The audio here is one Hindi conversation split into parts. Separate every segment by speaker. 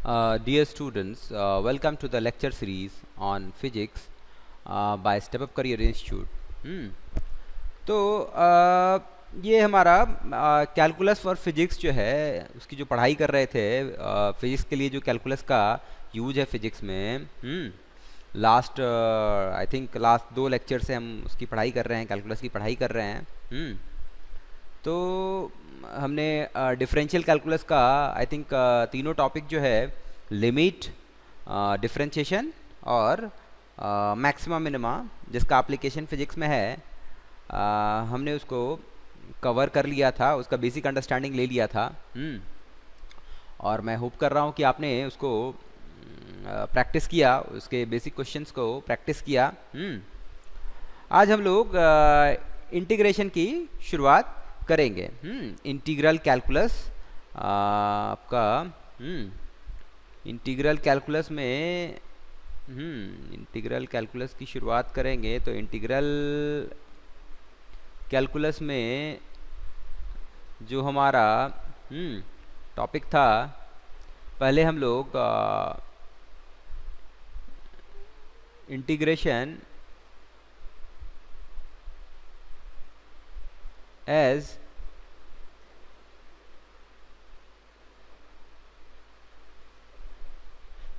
Speaker 1: Dear students, welcome to the lecture series on physics by Step Up Career Institute. तो ये हमारा कैलकुलस फॉर फिजिक्स जो है उसकी जो पढ़ाई कर रहे थे, फिजिक्स के लिए जो कैलकुलस का यूज है फिजिक्स में, last I think last 2 lecture से हम उसकी पढ़ाई कर रहे हैं, कैलकुलस की पढ़ाई कर रहे हैं. तो हमने डिफरेंशियल कैलकुलस का आई थिंक तीनों टॉपिक जो है लिमिट, डिफरेंशिएशन और मैक्सिमा मिनिमा, जिसका एप्लीकेशन फिजिक्स में है, हमने उसको कवर कर लिया था, उसका बेसिक अंडरस्टैंडिंग ले लिया था. और मैं होप कर रहा हूँ कि आपने उसको प्रैक्टिस किया, उसके बेसिक क्वेश्चंस को प्रैक्टिस किया. आज हम लोग इंटीग्रेशन की शुरुआत करेंगे. इंटीग्रल कैलकुलस आपका इंटीग्रल कैलकुलस में इंटीग्रल कैलकुलस की शुरुआत करेंगे. तो इंटीग्रल कैलकुलस में जो हमारा टॉपिक था, पहले हम लोग integration as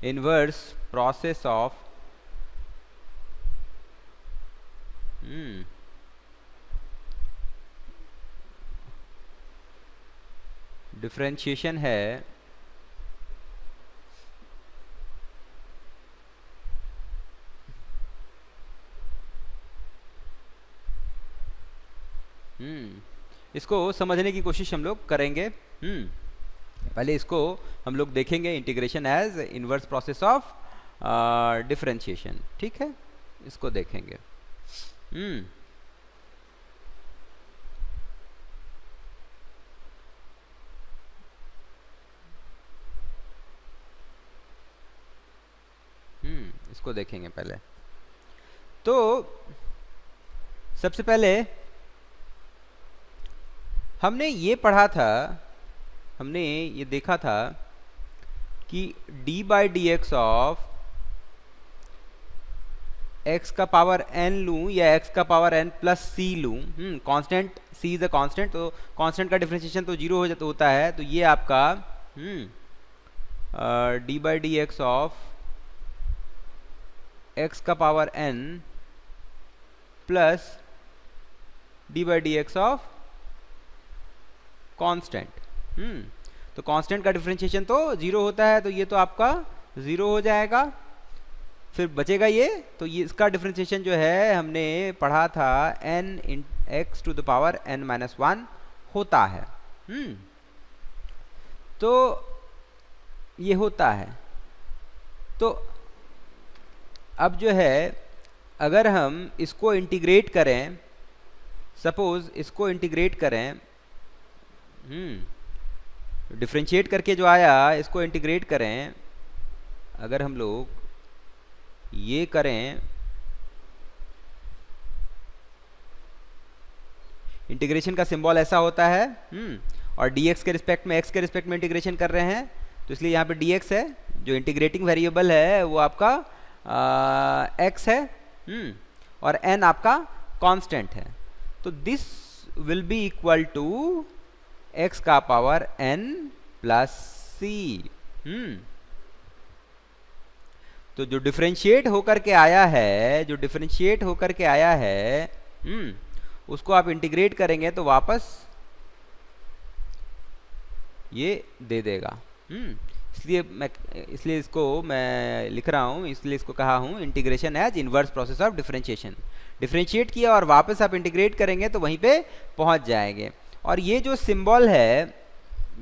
Speaker 1: inverse process of differentiation है. इसको समझने की कोशिश हम लोग करेंगे. पहले इसको हम लोग देखेंगे, integration as inverse process of differentiation. ठीक है, इसको देखेंगे. इसको देखेंगे पहले. तो सबसे पहले हमने ये पढ़ा था, हमने ये देखा था कि d by D x of x का पावर n लूँ या x का पावर n प्लस c लूँ. Constant c is a constant, तो कांस्टेंट का डिफरेंशिएशन तो 0 होता है. तो ये आपका d by D x of x का power n plus d by D x of constant. तो कांस्टेंट का डिफरेंशिएशन तो 0 होता है, तो ये तो आपका 0 हो जाएगा. फिर बचेगा ये, तो ये इसका डिफरेंशिएशन जो है हमने पढ़ा था n इन x to the power n minus 1 होता है. तो ये होता है. तो अब जो है अगर हम इसको इंटीग्रेट करें, सपोज इसको इंटीग्रेट करें, डिफरेंशिएट करके जो आया इसको इंटीग्रेट करें, अगर हम लोग ये करें, इंटीग्रेशन का सिंबल ऐसा होता है. और dx के रिस्पेक्ट में x के रिस्पेक्ट में इंटीग्रेशन कर रहे हैं, तो इसलिए यहाँ पे dx है, जो इंटीग्रेटिंग वेरिएबल है वो आपका x है, और n आपका कांस्टेंट है. तो this will be equal to x का पावर n प्लस c. तो जो डिफरेंशिएट होकर के आया है, जो डिफरेंशिएट होकर के आया है, उसको आप इंटीग्रेट करेंगे तो वापस ये दे देगा. इसलिए इसको मैं लिख रहा हूँ, इसलिए इसको कहा हूँ integration as inverse process of differentiation. Differentiate किया और वापस आप इंटीग्रेट करेंगे तो वहीं पे पहुंच जाएंगे. और ये जो सिंबल है,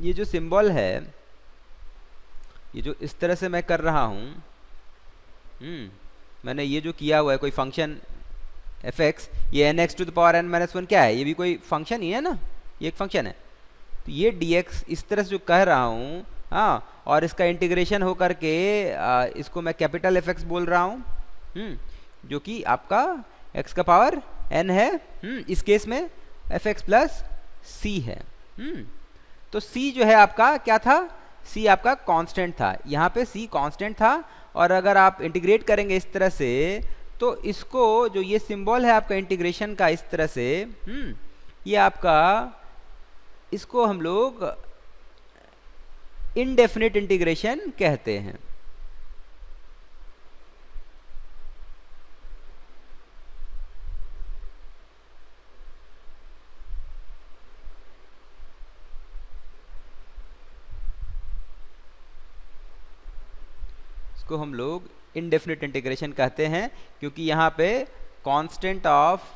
Speaker 1: ये जो सिंबल है, ये जो इस तरह से मैं कर रहा हूँ, मैंने ये जो किया हुआ है कोई फंक्शन fx, ये nx to the power n minus 1 क्या है, ये भी कोई फंक्शन ही है ना, ये एक फंक्शन है. तो ये dx इस तरह से जो कह रहा हूँ, हाँ, और इसका इंटीग्रेशन हो करके इसको मैं कैपिटल fx बोल रहा हूँ, जो कि आपका x का पावर n है. इस केस में fx प्लस c है. तो c जो है आपका क्या था, सी आपका कांस्टेंट था, यहाँ पे सी कांस्टेंट था, और अगर आप इंटीग्रेट करेंगे इस तरह से तो इसको जो ये सिंबल है आपका इंटीग्रेशन का इस तरह से, ये आपका, इसको हम लोग इनडेफिनिट इंटीग्रेशन कहते हैं। इसको हम लोग इनडेफिनिट इंटीग्रेशन कहते हैं, क्योंकि यहाँ पे कांस्टेंट ऑफ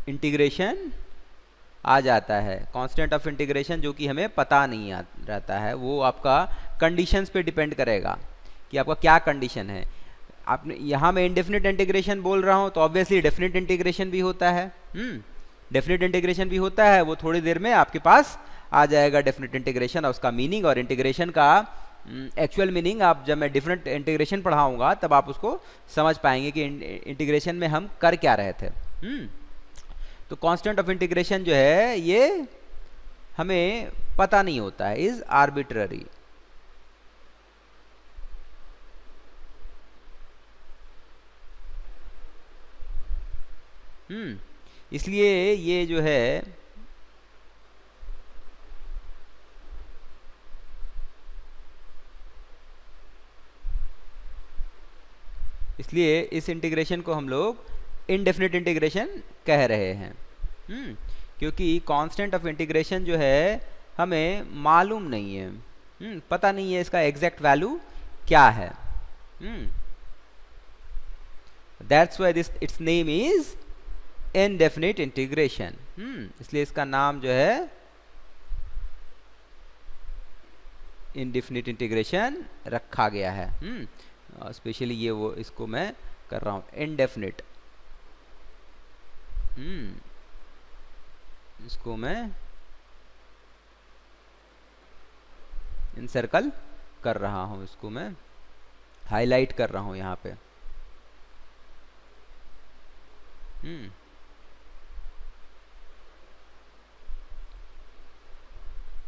Speaker 1: इंटीग्रेशन आ जाता है। कांस्टेंट ऑफ इंटीग्रेशन जो कि हमें पता नहीं रहता है, वो आपका कंडीशंस पे डिपेंड करेगा कि आपका क्या कंडीशन है। आपने यहाँ मैं इंडेफिनिट इंटीग्रेशन बोल रहा हूँ तो ऑब्वियसली डेफिनिट इंटीग्रेशन भी होता है। डेफिनिट इंटीग्रेशन भी होता है, वो थोड़ी देर में आपके पास आ जाएगा डेफिनिट इंटीग्रेशन और उसका मीनिंग और इंटीग्रेशन का एक्चुअल मीनिंग। आप जब मैं डिफरेंट इंटीग्रेशन पढ़ाऊंगा तब आप उसको समझ पाएंगे कि इंटीग्रेशन में हम कर क्या रहे थे। तो कांस्टेंट ऑफ इंटीग्रेशन जो है ये हमें पता नहीं होता है, इज आर्बिट्ररी। इसलिए ये जो है इसलिए इस इंटीग्रेशन को हम लोग इनडेफिनिट इंटीग्रेशन कह रहे हैं। क्योंकि कांस्टेंट ऑफ इंटीग्रेशन जो है हमें मालूम नहीं है, पता नहीं है इसका एग्जैक्ट वैल्यू क्या है। That's why this it's name is indefinite integration. इसलिए इसका नाम जो है इनडेफिनिट इंटीग्रेशन रखा गया है। स्पेशली ये वो इसको मैं कर रहा हूँ इनडेफिनिट, इसको मैं इनसर्कल कर रहा हूँ, इसको मैं हाईलाइट कर रहा हूँ यहाँ पे।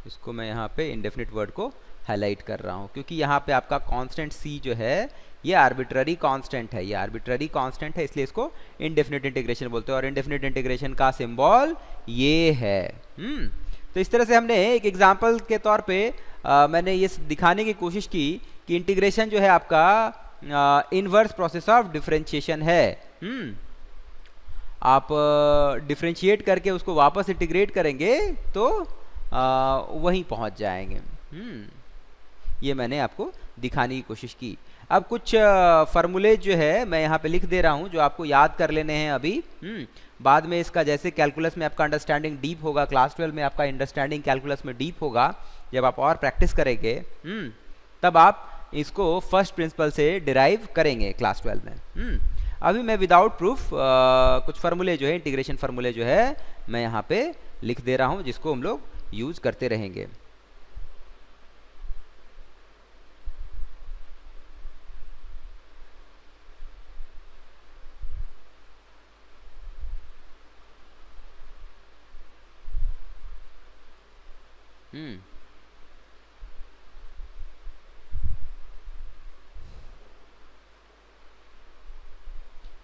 Speaker 1: इसको मैं यहाँ पे इंडेफिनिट वर्ड को हाईलाइट कर रहा हूँ, क्योंकि यहाँ पे आपका कांस्टेंट सी जो है ये आर्बिट्ररी कांस्टेंट है, ये आर्बिट्ररी कांस्टेंट है, इसलिए इसको इनडेफिनिट इंटीग्रेशन बोलते हैं। और इनडेफिनिट इंटीग्रेशन का सिंबल ये है। तो इस तरह से हमने एक एग्जांपल के तौर पे मैंने ये दिखाने की कोशिश की कि इंटीग्रेशन जो है आपका इनवर्स प्रोसेस ऑफ डिफरेंशिएशन है। आप डिफरेंशिएट करके उसको वापस इंटीग्रेट करेंगे तो वहीं पहुंच जाएंगे। ये मैंने आपको दिखाने की कोशिश की। अब कुछ फार्मूले जो है मैं यहाँ पे लिख दे रहा हूँ जो आपको याद कर लेने हैं अभी। बाद में इसका जैसे कैलकुलस में आपका अंडरस्टैंडिंग डीप होगा, क्लास 12 में आपका अंडरस्टैंडिंग कैलकुलस में डीप होगा, जब आप और प्रैक्टिस करेंगे तब आप इसको फर्स्ट प्रिंसिपल से डिराइव करेंगे क्लास 12 में। अभी मैं विदाउट प्रूफ कुछ फार्मूले जो है, इंटीग्रेशन फार्मूले जो है मैं यहाँ पे लिख दे रहा हूँ, जिसको हम लोग यूज करते रहेंगे।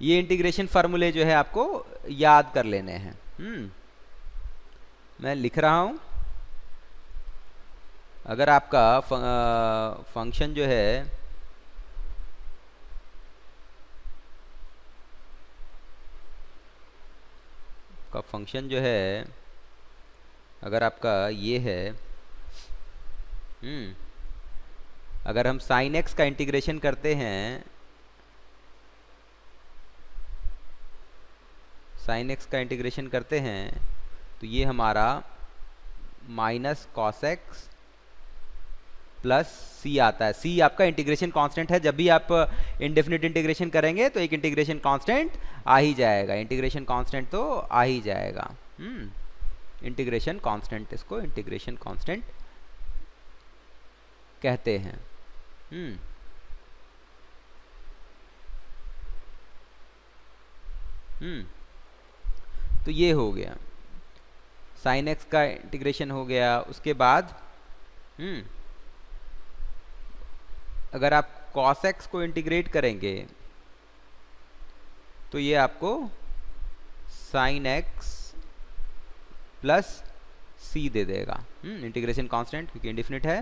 Speaker 1: ये इंटीग्रेशन फार्मूले जो है आपको याद कर लेने हैं। मैं लिख रहा हूं। अगर आपका फंक्शन जो है अगर आपका ये है, अगर हम sin x का इंटीग्रेशन करते हैं, sin x का इंटीग्रेशन करते हैं तो ये हमारा माइनस कॉस एक्स प्लस सी आता है। सी आपका इंटीग्रेशन कांस्टेंट है। जब भी आप इंडेफिनिट इंटीग्रेशन करेंगे तो एक इंटीग्रेशन कांस्टेंट आ ही जाएगा, इंटीग्रेशन कांस्टेंट तो आ ही जाएगा। इंटीग्रेशन कांस्टेंट, इसको इंटीग्रेशन कांस्टेंट कहते हैं। तो ये हो गया। साइन एक्स का इंटीग्रेशन हो गया। उसके बाद अगर आप कॉस एक्स को इंटीग्रेट करेंगे तो ये आपको साइन एक्स प्लस सी दे देगा, इंटीग्रेशन कांस्टेंट क्योंकि इंडिफिनिट है।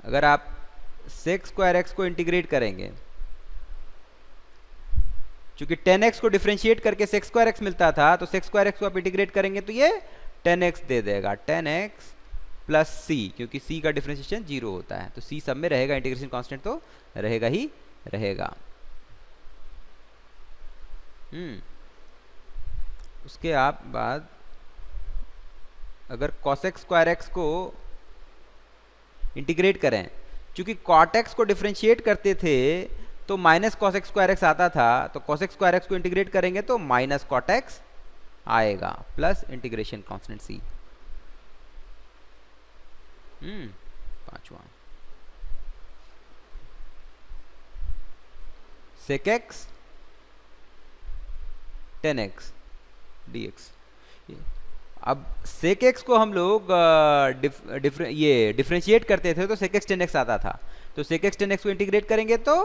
Speaker 1: अगर आप सेक स्क्वायर एक्स को इंटीग्रेट करेंगे, चूंकि 10x को डिफरेंशिएट करके सेक स्क्वायर एक्स मिलता था, तो सेक स्क्वायर एक्स को आप इंटीग्रेट करेंगे तो ये 10x दे देगा, 10x प्लस सी, क्योंकि c का डिफरेंशिएशन 0 होता है, तो c सब में रहेगा, इंटीग्रेशन कांस्टेंट तो रहेगा ही रहेगा। उसके आप बाद अगर cosec स्क्वायर एक्स को इंटीग्रेट करें, चूंकि cot x को डिफरेंशिएट करते थे तो माइनस cosec स्क्वायर एक्स आता था, तो cosec स्क्वायर एक्स को इंटीग्रेट करेंगे तो माइनस cot x आएगा प्लस इंटीग्रेशन कांस्टेंट c। पांचवा sec x 10x dx। अब sec x को हम लोग डिफरेंशिएट करते थे तो sec x 10x आता था, तो sec x 10x को इंटीग्रेट करेंगे तो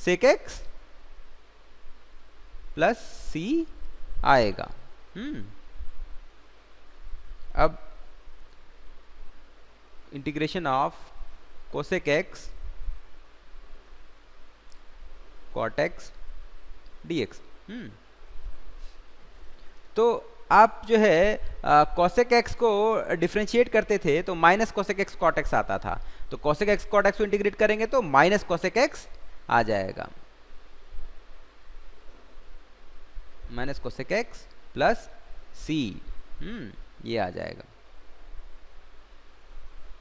Speaker 1: sec x प्लस c आएगा। अब integration of cosec x cot x dx। तो आप जो है cosec x को डिफरेंशिएट करते थे तो minus cosec x cot x आता था, तो cosec x cot x को इंटीग्रेट करेंगे तो माइनस cosec x आ जाएगा, minus cosec x plus c, ये आ जाएगा।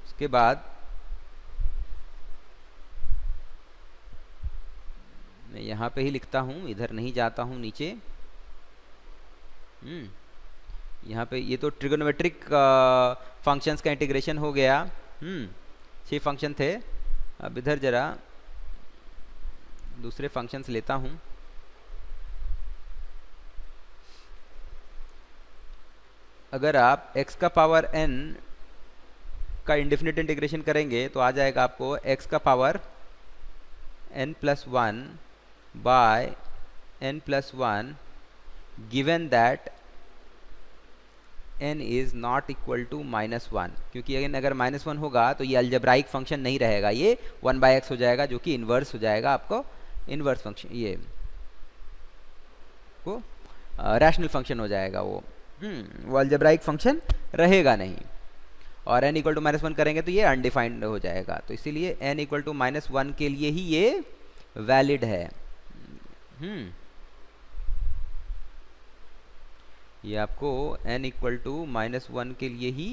Speaker 1: उसके बाद मैं यहाँ पे ही लिखता हूँ, इधर नहीं जाता हूँ नीचे। यहाँ पे ये तो ट्रिगोनोमेट्रिक फंक्शंस का इंटीग्रेशन हो गया। 6 फंक्शन थे। अब इधर जरा दूसरे फंक्शंस लेता हूँ। अगर आप x का पावर n का इंडेफिनिट इंटीग्रेशन करेंगे तो आ जाएगा आपको x का power n plus 1 by n plus 1 given that n is not equal to -1, क्योंकि अगर -1 होगा तो ये अलजेब्राइक फंक्शन नहीं रहेगा, ये 1/x हो जाएगा, जो कि इन्वर्स हो जाएगा आपको, इन्वर्स फंक्शन, ये वो रैशनल फंक्शन हो जाएगा, वो अलजेब्राइक फंक्शन रहेगा नहीं। और n इक्वल टू -1 करेंगे तो ये अनडिफाइंड हो जाएगा, तो इसीलिए n इक्वल टू -1 के लिए ही ये वैलिड है। ये आपको n इक्वल टू -1 के लिए ही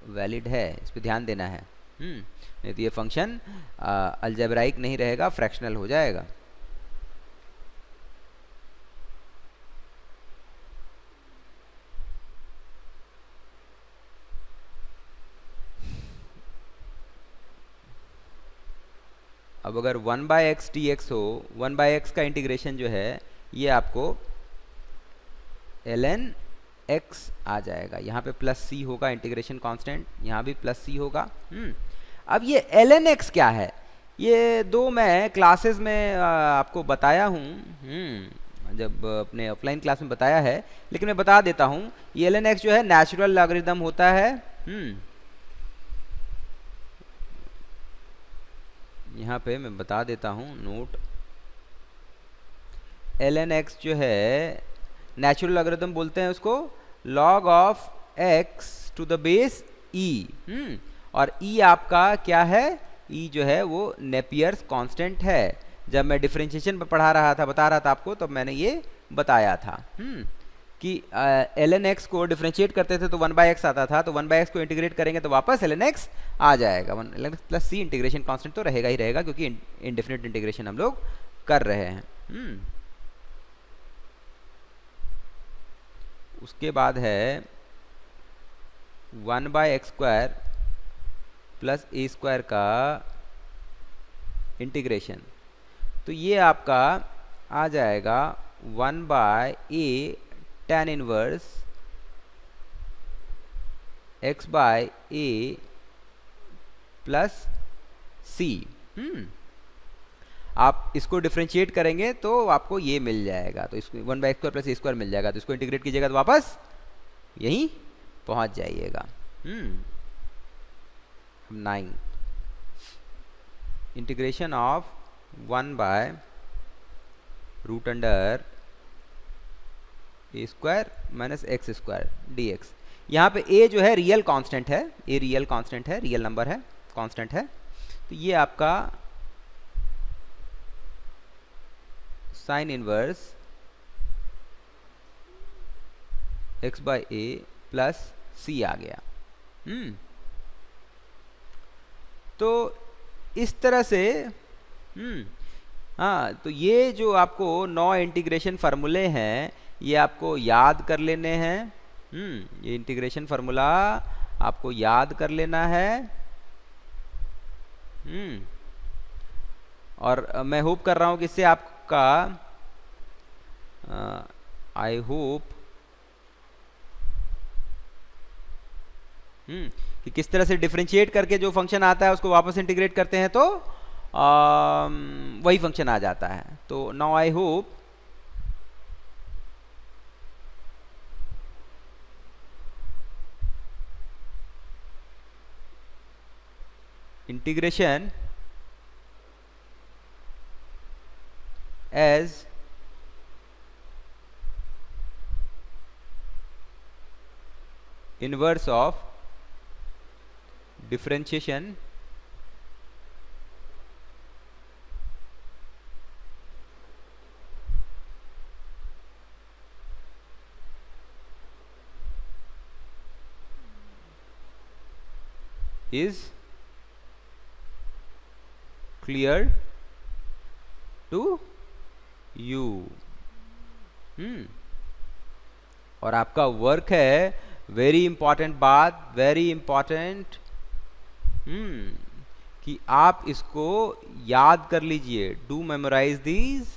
Speaker 1: वैलिड है, इस पर ध्यान देना है। नहीं तो ये फंक्शन अलजेब्राइक नहीं रहेगा, फ्रैक्शनल हो जाएगा। अब अगर 1/x dx हो, 1/x का इंटीग्रेशन जो है ये आपको ln x आ जाएगा। यहाँ पे प्लस c होगा इंटीग्रेशन कांस्टेंट, यहाँ भी प्लस c होगा। अब ये ln x क्या है, ये दो मैं क्लासेस में आपको बताया हूँ, जब अपने ऑफलाइन क्लास में बताया है, लेकिन मैं बता देता हूँ। ये ln x जो है नेचुरल लॉगरिथम होता है। यहाँ पे मैं बता देता हूँ नोट, ln x जो है नेचुरल लॉगरिथम बोलते हैं उसको, log of x to the base e। और e आपका क्या है, e जो है वो नेपियर्स कांस्टेंट है। जब मैं डिफरेंशिएशन पर पढ़ा रहा था, बता रहा था आपको, तब मैंने ये बताया था कि ln x को डिफरेंशिएट करते थे तो 1/x आता था, तो 1/x को इंटीग्रेट करेंगे तो वापस ln x आ जाएगा। 1 ln x plus c, integration constant तो रहेगा ही रहेगा, क्योंकि इंडेफिनिट इंटीग्रेशन हम लोग कर रहे हैं। उसके बाद है 1/x square plus a square का इंटीग्रेशन, तो ये आपका आ जाएगा 1/a tan inverse x by a plus c. आप इसको डिफ्रेंशिएट करेंगे तो आपको ये मिल जाएगा, तो इसको 1/x² प्लस ए स्क्वायर मिल जाएगा। तो इसको इंटीग्रेट कीजिएगा तो वापस यहीं पहुंच जाइएगा। 9 इंटीग्रेशन ऑफ 1/√अंडर a square minus x square d x. यहाँ पे ए जो है रियल कांस्टेंट है, ए रियल कांस्टेंट है, रियल नंबर है, कांस्टेंट है। तो ये आपका sine inverse x by a plus c आ गया। तो इस तरह से हाँ, तो ये जो आपको 9 इंटीग्रेशन फार्मूले हैं ये आपको याद कर लेने हैं। ये इंटीग्रेशन फार्मूला आपको याद कर लेना है। और मैं होप कर रहा हूँ कि इससे आपका आई होप कि किस तरह से डिफरेंशिएट करके जो फंक्शन आता है उसको वापस इंटीग्रेट करते हैं तो वही फंक्शन आ जाता है। तो now I hope integration as inverse of differentiation is clear to you। और आपका वर्क है, वेरी इंपॉर्टेंट बात, वेरी इंपॉर्टेंट, कि आप इसको याद कर लीजिए। Do memorise these.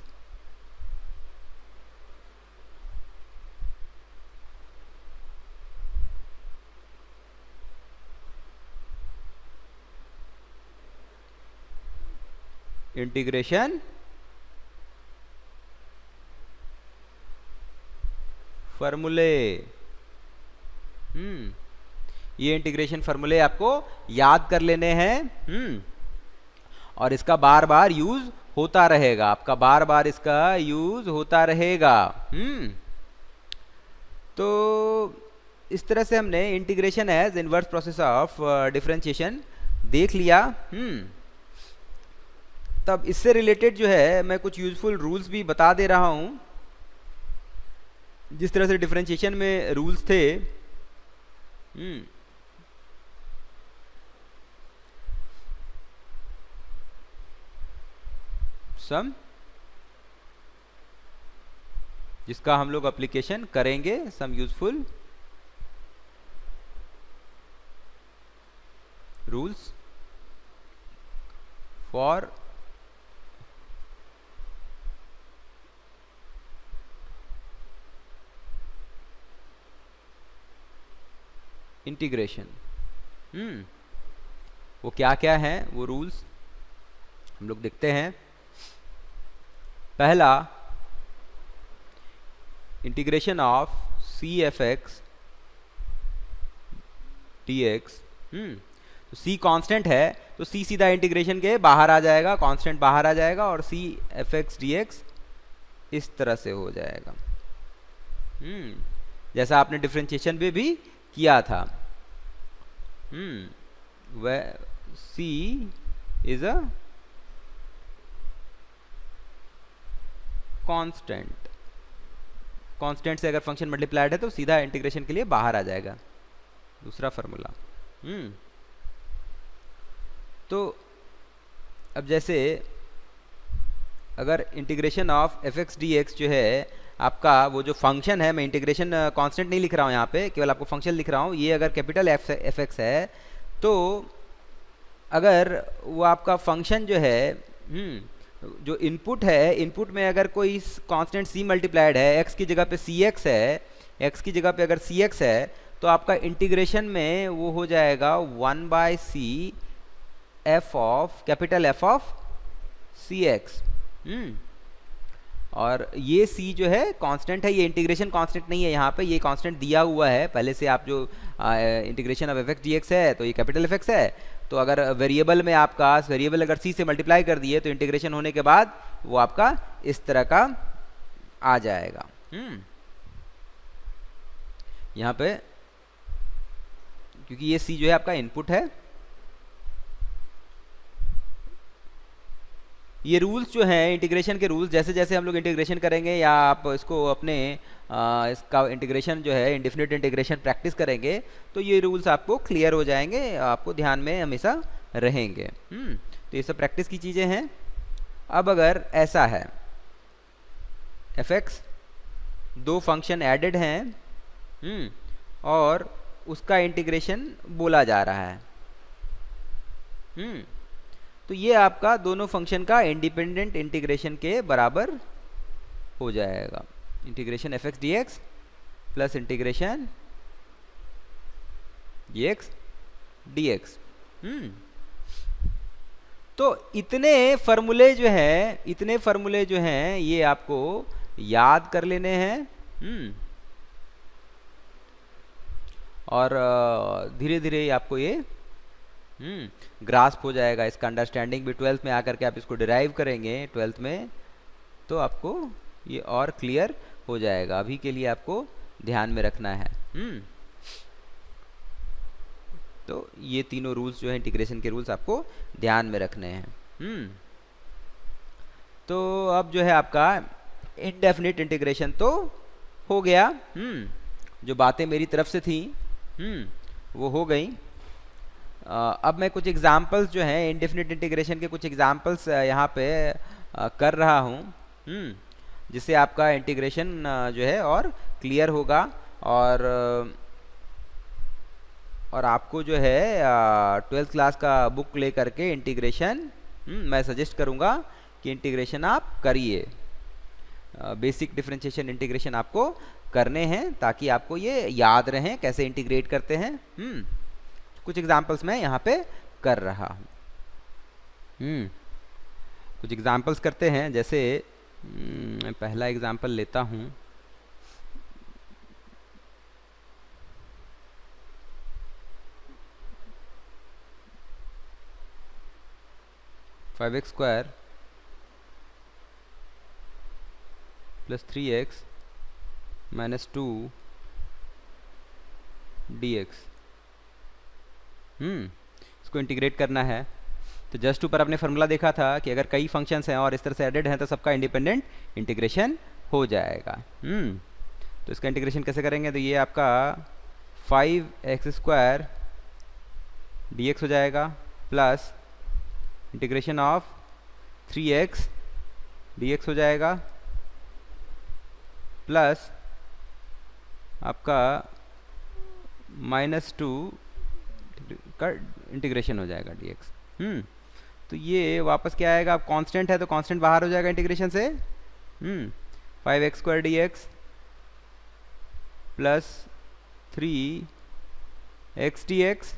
Speaker 1: इंटीग्रेशन फॉर्मूले, ये इंटीग्रेशन फॉर्मूले आपको याद कर लेने हैं। और इसका बार बार यूज होता रहेगा, आपका बार बार इसका यूज होता रहेगा। तो इस तरह से हमने integration as inverse process of differentiation देख लिया। तब इससे रिलेटेड जो है मैं कुछ यूजफुल रूल्स भी बता दे रहा हूं। जिस तरह से डिफरेंशिएशन में रूल्स थे, सम जिसका हम लोग एप्लीकेशन करेंगे, some useful rules for integration. वो क्या क्या है वो रूल्स हम लोग देखते हैं। पहला, integration of C F X D X. तो सी कांस्टेंट है तो सी सीधा इंटीग्रेशन के बाहर आ जाएगा, कांस्टेंट बाहर आ जाएगा और C F X D X इस तरह से हो जाएगा, जैसा आपने डिफरेंशिएशन में भी किया था। वह सी इज अ कांस्टेंट, कांस्टेंट से अगर फंक्शन मल्टीप्लाइड है तो सीधा इंटीग्रेशन के लिए बाहर आ जाएगा। दूसरा फॉर्मूला। तो अब जैसे अगर integration of F X D X जो है आपका वो जो फंक्शन है, मैं इंटीग्रेशन कांस्टेंट नहीं लिख रहा हूँ यहाँ पे, केवल आपको फंक्शन लिख रहा हूँ। ये अगर कैपिटल एफ एक्स है तो अगर वो आपका फंक्शन जो है, जो इनपुट है, इनपुट में अगर कोई कांस्टेंट सी मल्टीप्लाइड है, एक्स की जगह पे सी एक्स है, एक्स की जगह पे अगर सी एक्स है तो आपका इंटीग्रेशन में वो हो जाएगा 1/c f of capital F of C X. और ये c जो है कांस्टेंट है, ये इंटीग्रेशन कांस्टेंट नहीं है, यहाँ पे ये कांस्टेंट दिया हुआ है पहले से। आप जो integration of F X D x है तो ये कैपिटल एफ एक्स है, तो अगर वेरिएबल में आपका वेरिएबल अगर c से मल्टीप्लाई कर दिए तो इंटीग्रेशन होने के बाद वो आपका इस तरह का आ जाएगा। यहाँ पे क्योंकि ये c जो है आपका इनपुट है। ये रूल्स जो हैं इंटीग्रेशन के रूल्स, जैसे जैसे हम लोग इंटीग्रेशन करेंगे या आप इसको अपने इसका इंटीग्रेशन जो है इंडेफिनिट इंटीग्रेशन प्रैक्टिस करेंगे तो ये रूल्स आपको क्लियर हो जाएंगे, आपको ध्यान में हमेशा रहेंगे। तो ये सब प्रैक्टिस की चीज़ें हैं। अब अगर ऐसा है एफ एक्स, दो फंक्शन एडेड हैं और उसका इंटीग्रेशन बोला जा रहा है, तो ये आपका दोनों फंक्शन का इंडिपेंडेंट इंटीग्रेशन के बराबर हो जाएगा। Integration F X D x plus integration D x D X. तो इतने फार्मूले जो हैं ये आपको याद कर लेने हैं और धीरे धीरे आपको ये ग्रास्प हो जाएगा। इसका अंडरस्टैंडिंग भी 12th में आकर के आप इसको डिराइव करेंगे 12th में, तो आपको ये और क्लियर हो जाएगा। अभी के लिए आपको ध्यान में रखना है। तो ये तीनों रूल्स जो है इंटीग्रेशन के रूल्स आपको ध्यान में रखने हैं। तो अब जो है आपका इनडेफिनिट इंटीग्रेशन तो हो गया। जो बातें मेरी तरफ से थी वो हो गई। अब मैं कुछ एग्जाम्पल्स जो हैं इनडेफिनिट इंटीग्रेशन के कुछ एग्जाम्पल्स यहाँ पे कर रहा हूँ, जिससे आपका इंटीग्रेशन जो है और क्लियर होगा। और आपको जो है 12th क्लास का बुक ले करके इंटीग्रेशन मैं सजेस्ट करूँगा कि इंटीग्रेशन आप करिए। बेसिक डिफरेंशिएशन इंटीग्रेशन आपको करने हैं ताकि आपको ये याद रहें कैसे इंटीग्रेट करते हैं। कुछ एग्जाम्पल्स मैं यहाँ पे कर रहा हूँ। कुछ एग्जाम्पल्स करते हैं, जैसे मैं पहला एग्जाम्पल लेता हूँ। Five x square plus 3x minus 2 dx। इसको इंटीग्रेट करना है। तो जस्ट ऊपर आपने फार्मूला देखा था कि अगर कई फंक्शंस हैं और इस तरह से एडेड हैं तो सबका इंडिपेंडेंट इंटीग्रेशन हो जाएगा। तो इसका इंटीग्रेशन कैसे करेंगे? तो ये आपका 5x स्क्वायर dx हो जाएगा plus integration of 3x dx हो जाएगा प्लस आपका -2 का इंटीग्रेशन हो जाएगा dx। तो ये वापस क्या आएगा? अब कांस्टेंट है तो कांस्टेंट बाहर हो जाएगा इंटीग्रेशन से। 5x square dx plus 3x dx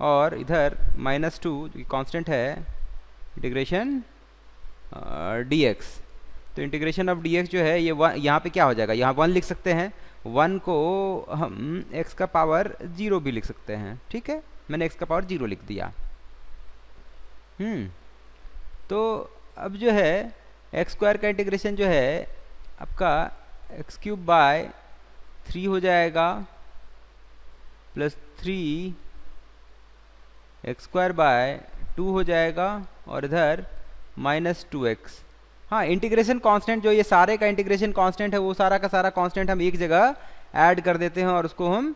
Speaker 1: और इधर -2 जो कांस्टेंट है इंटीग्रेशन dx। तो इंटीग्रेशन ऑफ dx जो है ये यहाँ पे क्या हो जाएगा? यहाँ 1 लिख सकते हैं। 1 को हम x का पावर 0 भी लिख सकते हैं। ठीक है, मैंने x का पावर 0 लिख दिया। तो अब जो है एक्स स्क्वायर का इंटीग्रेशन जो है आपका एक्स क्यूब बाय 3 हो जाएगा प्लस 3 एक्स स्क्वायर बाय 2 हो जाएगा और इधर -2x। हाँ, इंटीग्रेशन कांस्टेंट जो ये सारे का इंटीग्रेशन कांस्टेंट है वो सारा का सारा कांस्टेंट हम एक जगह ऐड कर देते हैं और उसको हम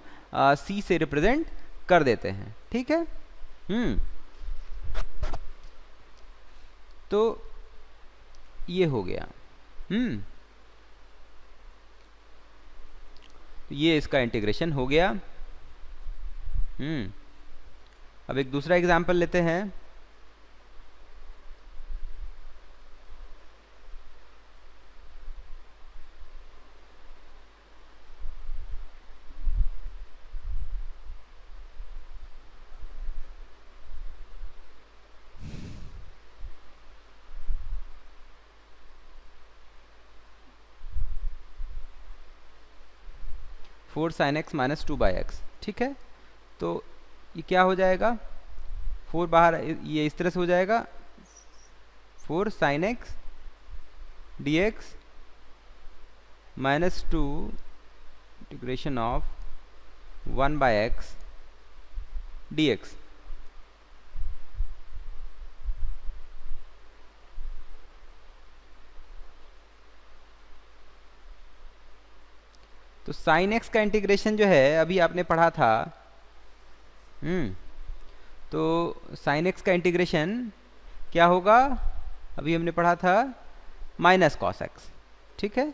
Speaker 1: c से रिप्रेजेंट कर देते हैं। ठीक है। तो ये हो गया। ये इसका इंटीग्रेशन हो गया। अब एक दूसरा एग्जांपल लेते हैं। 4 sin x माइनस 2/x, ठीक है। तो ये क्या हो जाएगा, 4 बाहर, ये इस तरह से हो जाएगा, 4 sin x dx minus 2 integration of 1/x dx। तो साइन एक्स का इंटीग्रेशन जो है अभी आपने पढ़ा था, तो साइन एक्स का इंटीग्रेशन क्या होगा, अभी हमने पढ़ा था माइनस कॉस एक्स, ठीक है।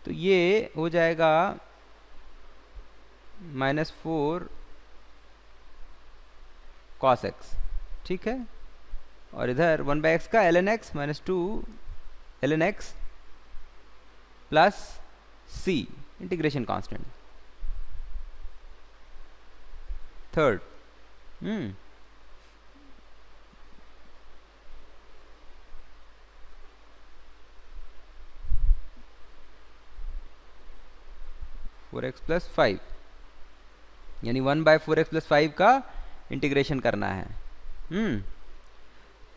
Speaker 1: तो ये हो जाएगा -4 कॉस एक्स, ठीक है। और इधर 1/x का ln x minus 2 ln x plus c integration constant, third. 4x plus 5, यानी 1/4x प्लस 5 का इंटीग्रेशन करना है।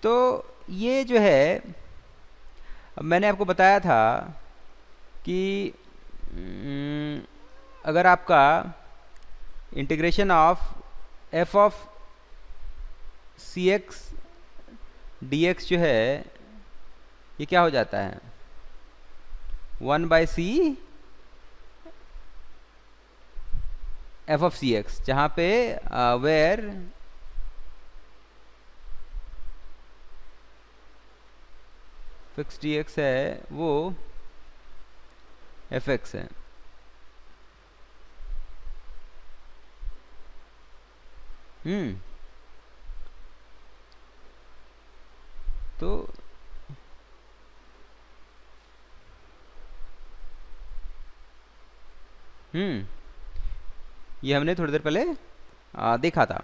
Speaker 1: तो ये जो है, अब मैंने आपको बताया था कि अगर आपका integration of f of C X D X जो है ये क्या हो जाता है, 1/c f of C x, जहाँ पे वेयर फिक्स डी एक्स है वो एफ एक्स है। तो ये हमने थोड़ी देर पहले देखा था।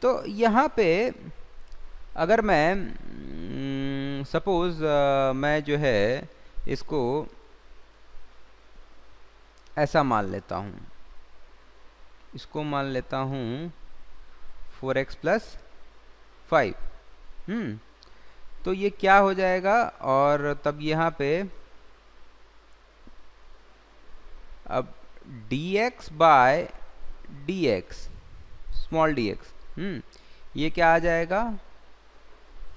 Speaker 1: तो यहाँ पे अगर मैं सपोज मैं जो है इसको ऐसा मान लेता हूँ, इसको मान लेता हूँ 4x प्लस 5। तो ये क्या हो जाएगा, और तब यहाँ पे अब dx by dx small dx, ये क्या आ जाएगा,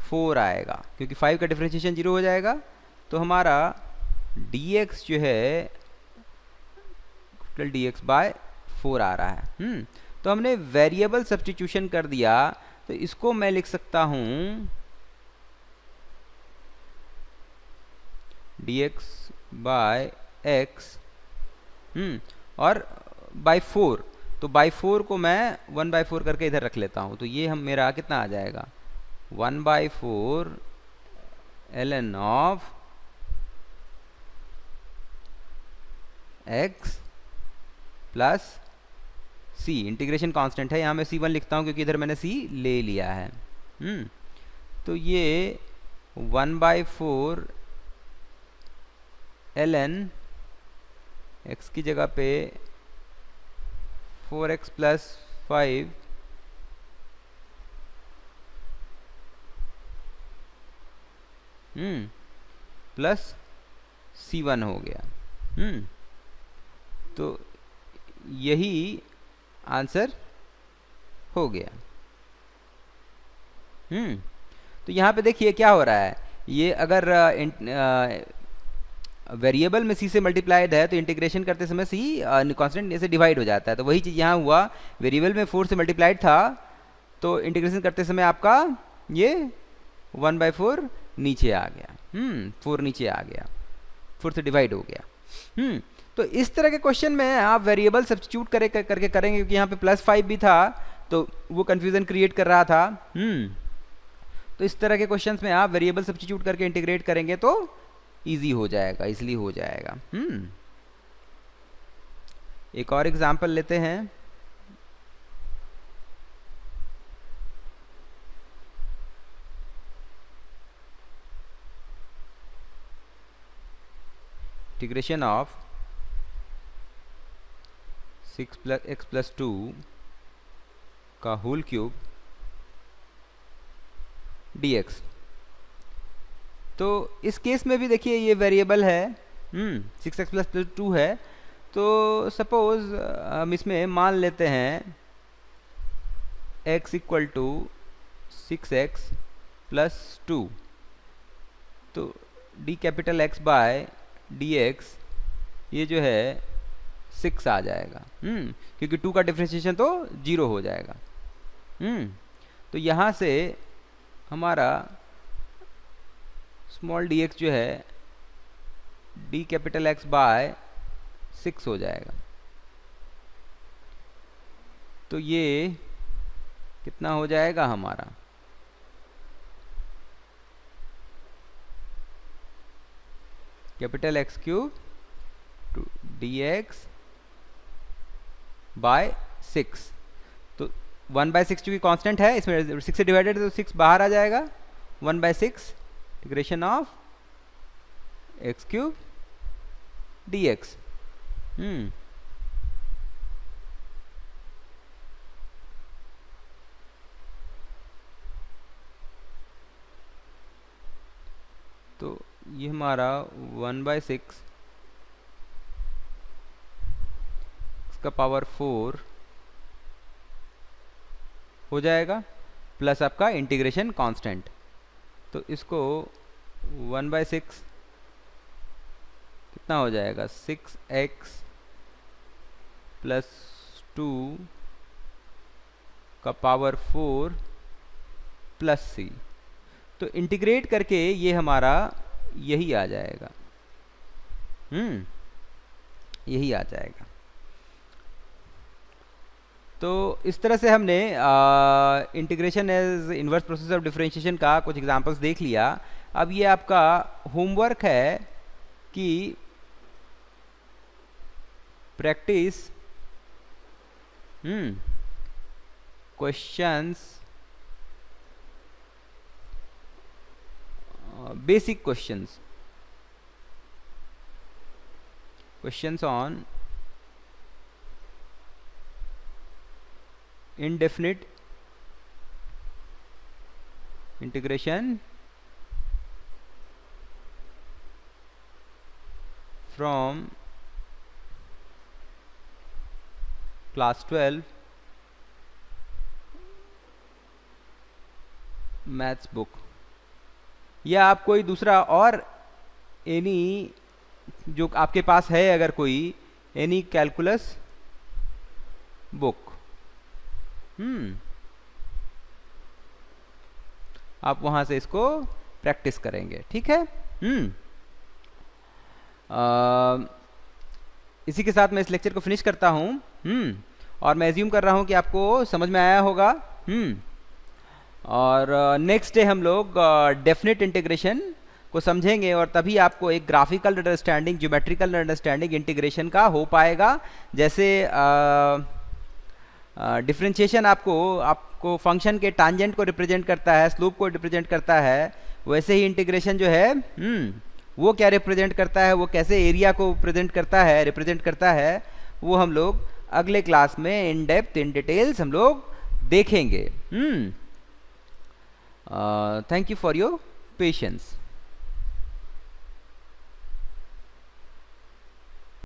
Speaker 1: 4 आएगा, क्योंकि 5 का डिफरेंशिएशन 0 हो जाएगा। तो हमारा dx जो है dx बाय 4 आ रहा है। तो हमने वेरिएबल सब्स्टिट्यूशन कर दिया, तो इसको मैं लिख सकता हूँ dx बाय x, और बाय 4, तो बाय 4 को मैं 1/4 करके इधर रख लेता हूँ। तो ये हम मेरा कितना आ जाएगा, 1/4 ln of x plus c, integration constant है, यहाँ मैं c1 लिखता हूँ क्योंकि इधर मैंने c ले लिया है। तो ये 1/4 ln x की जगह पे 4x प्लस 5 प्लस c1 हो गया। तो यही आंसर हो गया। तो यहाँ पे देखिए क्या हो रहा है, ये अगर वेरिएबल में c से मल्टीप्लाइड है तो इंटीग्रेशन करते समय c कांस्टेंट से डिवाइड हो जाता है। तो वही चीज़ यहाँ हुआ, वेरिएबल में 4 से मल्टीप्लाइड था तो इंटीग्रेशन करते समय आपका ये 1/4 नीचे आ गया, 4 नीचे आ गया, 4 से डिवाइड हो गया। तो इस तरह के क्वेश्चन में आप वेरिएबल सब्स्टिट्यूट करके करेंगे, क्योंकि यहाँ पे +5 भी था तो वो कंफ्यूजन क्रिएट कर रहा था। तो इस तरह के क्वेश्चंस में आप वेरिएबल सब्स्टिट्यूट करके इंटीग्रेट करेंगे तो इजी हो जाएगा, इसलिए हो जाएगा। एक और एग्जांपल लेते हैं। इंटीग्रेशन ऑफ 6x+2 का होल क्यूब dx। तो इस केस में भी देखिए ये वेरिएबल है, 6x+2 है। तो सपोज हम इसमें मान लेते हैं x इक्वल टू 6x+2, तो d capital X by dx ये जो है 6 आ जाएगा, क्योंकि 2 का डिफ्रेंशिएशन तो 0 हो जाएगा। तो यहाँ से हमारा स्मॉल dx जो है d कैपिटल X बाय 6 हो जाएगा। तो ये कितना हो जाएगा हमारा, capital X cube to dx by 6। तो 1/6 चूँकि कांस्टेंट है, इसमें 6 से डिवाइडेड है तो 6 बाहर आ जाएगा। 1/6 integration of x cube dx। तो ये हमारा 1/6 का पावर 4 हो जाएगा, प्लस आपका इंटीग्रेशन कांस्टेंट। तो इसको 1/6 कितना हो जाएगा, 6x+2 का पावर 4 प्लस c। तो इंटीग्रेट करके ये हमारा यही आ जाएगा, यही आ जाएगा। तो इस तरह से हमने integration as inverse process of differentiation का कुछ एग्जांपल्स देख लिया। अब ये आपका होमवर्क है कि practice questions, basic questions on indefinite integration from class 12 maths book, या आप कोई दूसरा और एनी जो आपके पास है, अगर कोई एनी कैलकुलस बुक, आप वहां से इसको प्रैक्टिस करेंगे। ठीक है। इसी के साथ मैं इस लेक्चर को फिनिश करता हूं। और मैं एज्यूम कर रहा हूं कि आपको समझ में आया होगा। और नेक्स्ट डे हम लोग डेफिनेट इंटीग्रेशन को समझेंगे, और तभी आपको एक graphical understanding, geometrical understanding integration का हो पाएगा। जैसे डिफरेंशिएशन आपको फंक्शन के टांजेंट को रिप्रेजेंट करता है, स्लोप को रिप्रेजेंट करता है, वैसे ही इंटीग्रेशन जो है वो क्या रिप्रेजेंट करता है, वो कैसे एरिया को रिप्रेजेंट करता है, वो हम लोग अगले क्लास में इन डेप्थ, इन डिटेल्स हम लोग देखेंगे। Thank you for your patience.